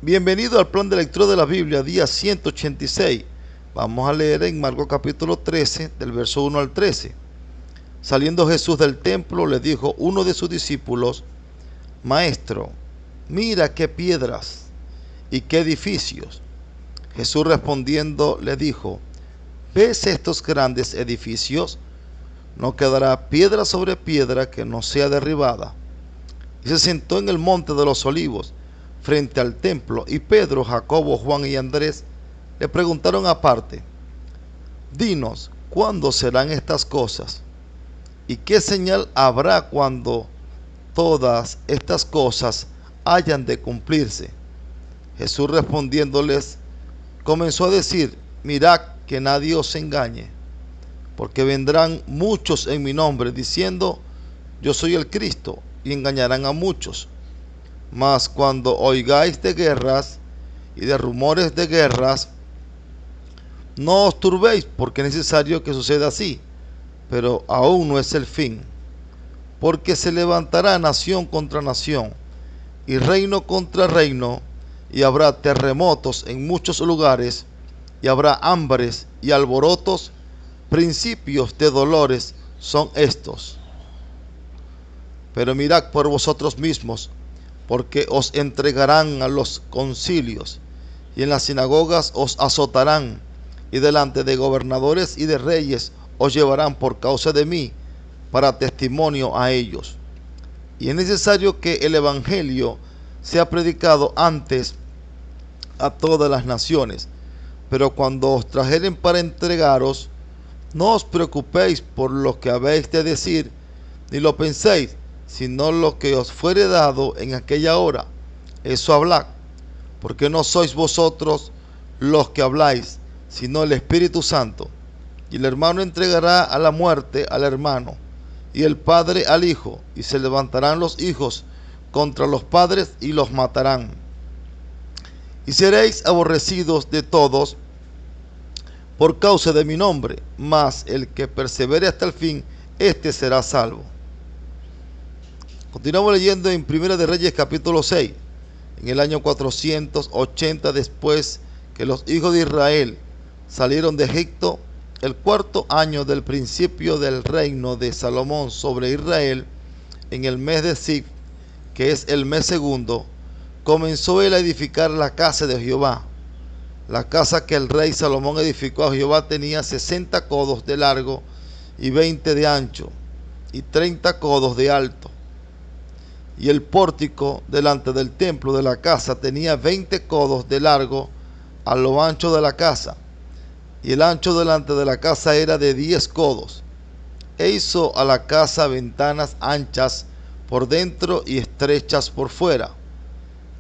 Bienvenido al plan de lectura de la Biblia, día 186. Vamos a leer en Marcos capítulo 13, del verso 1 al 13. Saliendo Jesús del templo, le dijo uno de sus discípulos: Maestro, mira qué piedras y qué edificios. Jesús respondiendo le dijo: ¿Ves estos grandes edificios? No quedará piedra sobre piedra que no sea derribada. Y se sentó en el monte de los olivos, frente al templo, y Pedro, Jacobo, Juan y Andrés le preguntaron aparte: Dinos, ¿cuándo serán estas cosas? ¿Y qué señal habrá cuando todas estas cosas hayan de cumplirse? Jesús respondiéndoles, comenzó a decir: Mirad que nadie os engañe, porque vendrán muchos en mi nombre, diciendo: Yo soy el Cristo, y engañarán a muchos. Mas cuando oigáis de guerras y de rumores de guerras, no os turbéis, porque es necesario que suceda así, pero aún no es el fin. Porque se levantará nación contra nación, y reino contra reino, y habrá terremotos en muchos lugares, y habrá hambres y alborotos. Principios de dolores son estos. Pero mirad por vosotros mismos, porque os entregarán a los concilios, y en las sinagogas os azotarán, y delante de gobernadores y de reyes os llevarán por causa de mí, para testimonio a ellos. Y es necesario que el evangelio sea predicado antes a todas las naciones. Pero cuando os trajeren para entregaros, no os preocupéis por lo que habéis de decir, ni lo penséis, sino lo que os fuere dado en aquella hora, eso hablad, porque no sois vosotros los que habláis, sino el Espíritu Santo. Y el hermano entregará a la muerte al hermano, y el padre al hijo, y se levantarán los hijos contra los padres y los matarán. Y seréis aborrecidos de todos por causa de mi nombre, mas el que persevere hasta el fin, éste será salvo. Continuamos leyendo en Primera de Reyes capítulo 6. En el año 480 después que los hijos de Israel salieron de Egipto, el cuarto año del principio del reino de Salomón sobre Israel, en el mes de Zif, que es el mes segundo, comenzó él a edificar la casa de Jehová. La casa que el rey Salomón edificó a Jehová tenía 60 codos de largo y 20 de ancho y 30 codos de alto. Y el pórtico delante del templo de la casa tenía 20 codos de largo a lo ancho de la casa, y el ancho delante de la casa era de 10 codos. E hizo a la casa ventanas anchas por dentro y estrechas por fuera.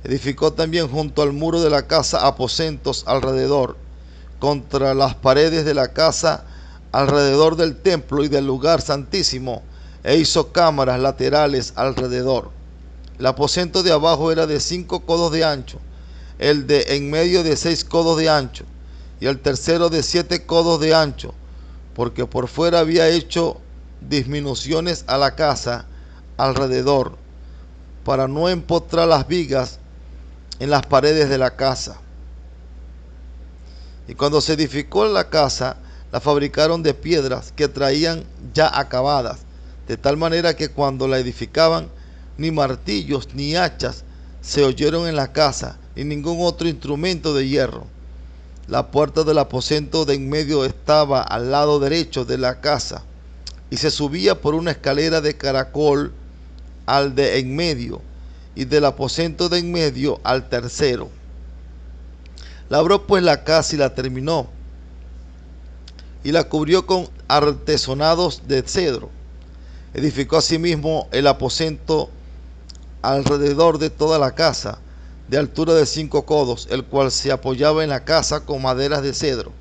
Edificó también junto al muro de la casa aposentos alrededor, contra las paredes de la casa, alrededor del templo y del lugar santísimo, e hizo cámaras laterales alrededor. El aposento de abajo era de 5 codos de ancho, el de en medio de 6 codos de ancho, y el tercero de 7 codos de ancho, porque por fuera había hecho disminuciones a la casa alrededor, para no empotrar las vigas en las paredes de la casa. Y cuando se edificó la casa, la fabricaron de piedras que traían ya acabadas, de tal manera que cuando la edificaban, ni martillos ni hachas se oyeron en la casa, ni ningún otro instrumento de hierro. La puerta del aposento de en medio estaba al lado derecho de la casa, y se subía por una escalera de caracol al de en medio, y del aposento de en medio al tercero. Labró pues la casa y la terminó, y la cubrió con artesonados de cedro. Edificó asimismo el aposento alrededor de toda la casa, de altura de 5 codos, el cual se apoyaba en la casa con maderas de cedro.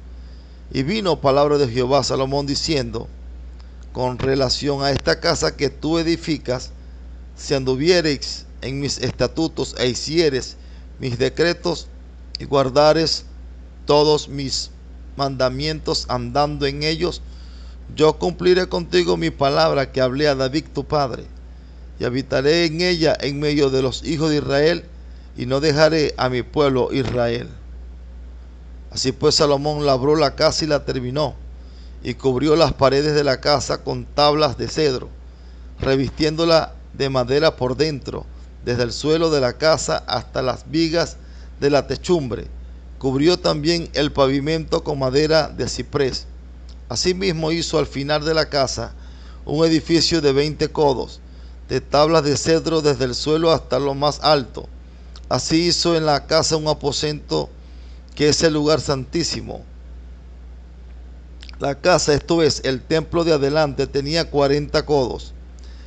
Y vino palabra de Jehová a Salomón diciendo: con relación a esta casa que tú edificas, si anduviereis en mis estatutos e hicieres mis decretos y guardares todos mis mandamientos andando en ellos, yo cumpliré contigo mi palabra que hablé a David tu padre, y habitaré en ella en medio de los hijos de Israel, y no dejaré a mi pueblo Israel. Así pues Salomón labró la casa y la terminó, y cubrió las paredes de la casa con tablas de cedro, revistiéndola de madera por dentro, desde el suelo de la casa hasta las vigas de la techumbre. Cubrió también el pavimento con madera de ciprés. Asimismo hizo al final de la casa un edificio de 20 codos, de tablas de cedro desde el suelo hasta lo más alto. Así hizo en la casa un aposento que es el lugar santísimo. La casa, esto es, el templo de adelante, tenía 40 codos,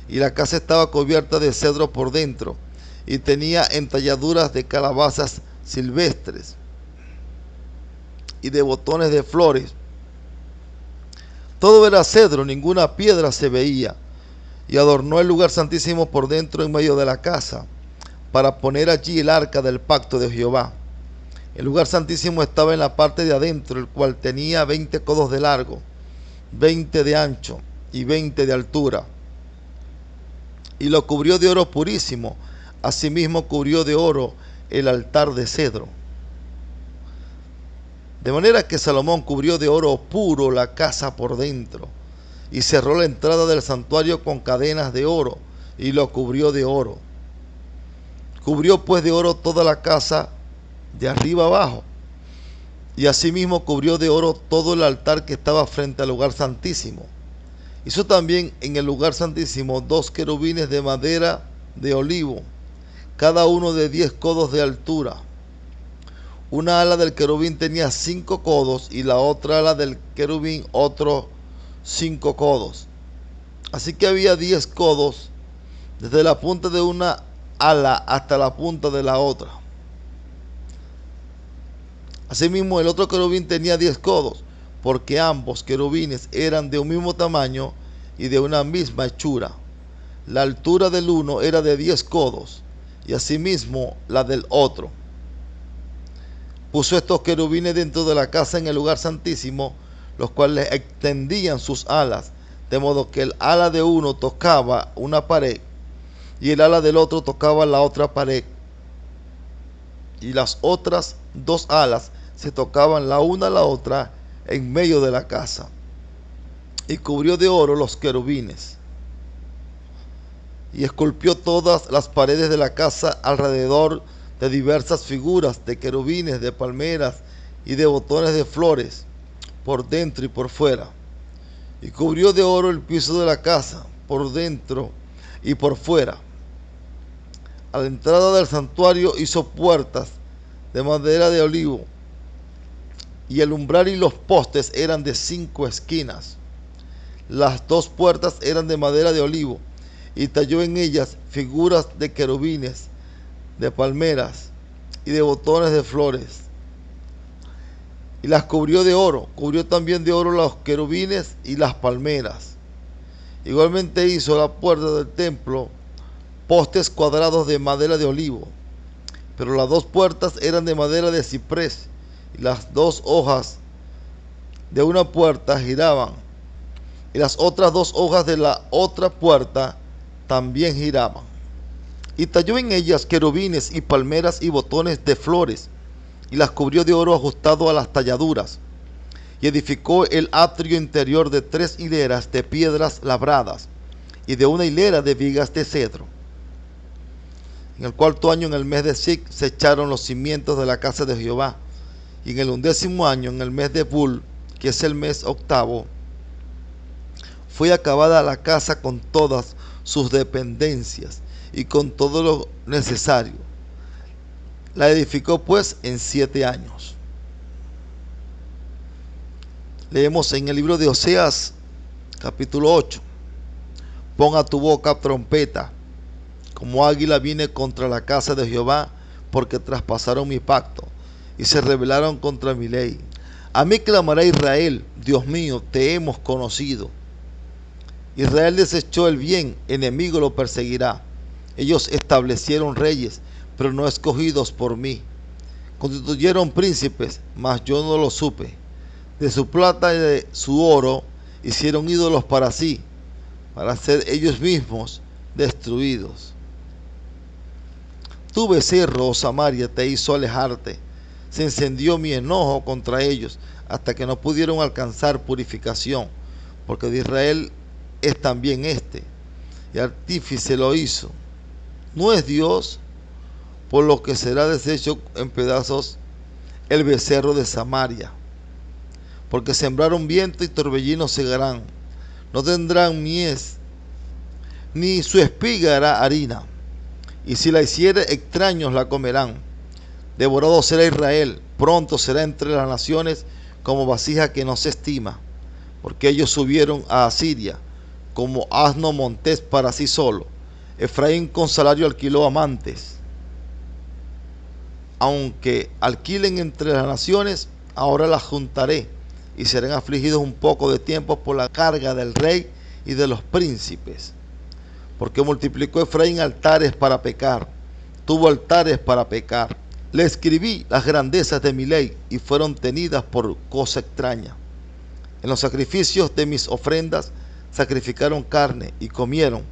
y la casa estaba cubierta de cedro por dentro, y tenía entalladuras de calabazas silvestres y de botones de flores. Todo era cedro, ninguna piedra se veía, y adornó el lugar santísimo por dentro en medio de la casa, para poner allí el arca del pacto de Jehová. El lugar santísimo estaba en la parte de adentro, el cual tenía 20 codos de largo, 20 de ancho y 20 de altura, y lo cubrió de oro purísimo. Asimismo cubrió de oro el altar de cedro. De manera que Salomón cubrió de oro puro la casa por dentro, y cerró la entrada del santuario con cadenas de oro, y lo cubrió de oro. Cubrió pues de oro toda la casa de arriba abajo, y asimismo cubrió de oro todo el altar que estaba frente al lugar santísimo. Hizo también en el lugar santísimo 2 querubines de madera de olivo, cada uno de 10 codos de altura. Una ala del querubín tenía 5 codos, y la otra ala del querubín otros 5 codos. Así que había 10 codos desde la punta de una ala hasta la punta de la otra. Asimismo, el otro querubín tenía 10 codos, porque ambos querubines eran de un mismo tamaño y de una misma hechura. La altura del uno era de 10 codos, y asimismo la del otro. Puso estos querubines dentro de la casa en el lugar santísimo, los cuales extendían sus alas, de modo que el ala de uno tocaba una pared, y el ala del otro tocaba la otra pared, y las otras 2 alas se tocaban la una a la otra en medio de la casa. Y cubrió de oro los querubines, y esculpió todas las paredes de la casa alrededor de diversas figuras de querubines, de palmeras y de botones de flores, por dentro y por fuera. Y cubrió de oro el piso de la casa, por dentro y por fuera. A la entrada del santuario hizo puertas de madera de olivo, y el umbral y los postes eran de 5 esquinas. Las 2 puertas eran de madera de olivo, y talló en ellas figuras de querubines, de palmeras y de botones de flores, y las cubrió de oro. Cubrió también de oro los querubines y las palmeras. Igualmente hizo la puerta del templo postes cuadrados de madera de olivo, pero las 2 puertas eran de madera de ciprés, y las 2 hojas de una puerta giraban, y las otras 2 hojas de la otra puerta también giraban. Y talló en ellas querubines y palmeras y botones de flores, y las cubrió de oro ajustado a las talladuras. Y edificó el atrio interior de 3 hileras de piedras labradas, y de una hilera de vigas de cedro. En el 4.º año, en el mes de Sic, se echaron los cimientos de la casa de Jehová. Y en el 11.º año, en el mes de Bul, que es el mes 8º, fue acabada la casa con todas sus dependencias y con todo lo necesario. La edificó pues en 7 años. Leemos en el libro de Oseas, capítulo 8. Pon a tu boca trompeta, como águila vine contra la casa de Jehová, porque traspasaron mi pacto y se rebelaron contra mi ley. A mí clamará Israel: Dios mío, te hemos conocido. Israel desechó el bien, enemigo lo perseguirá. Ellos establecieron reyes, pero no escogidos por mí. Constituyeron príncipes, mas yo no lo supe. De su plata y de su oro hicieron ídolos para sí, para ser ellos mismos destruidos. Tu becerro, oh Samaria, te hizo alejarte. Se encendió mi enojo contra ellos hasta que no pudieron alcanzar purificación, porque de Israel es también este, y artífice lo hizo. No es Dios, por lo que será deshecho en pedazos el becerro de Samaria, porque sembraron viento y torbellino segarán, no tendrán mies, ni su espiga hará harina, y si la hiciere extraños la comerán. Devorado será Israel, pronto será entre las naciones como vasija que no se estima, porque ellos subieron a Asiria como asno montés para sí solo. Efraín con salario alquiló amantes. Aunque alquilen entre las naciones, ahora las juntaré, y serán afligidos un poco de tiempo por la carga del rey y de los príncipes. Porque multiplicó Efraín altares para pecar, tuvo altares para pecar. Le escribí las grandezas de mi ley y fueron tenidas por cosa extraña. En los sacrificios de mis ofrendas sacrificaron carne y comieron.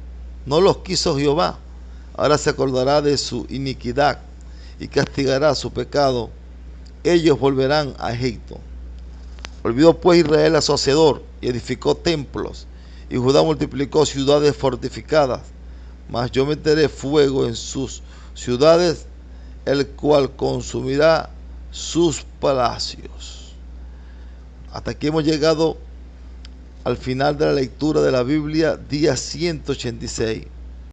No los quiso Jehová. Ahora se acordará de su iniquidad y castigará su pecado. Ellos volverán a Egipto. Olvidó pues Israel a su hacedor y edificó templos, y Judá multiplicó ciudades fortificadas. Mas yo meteré fuego en sus ciudades, el cual consumirá sus palacios. Hasta aquí hemos llegado al final de la lectura de la Biblia, día 186.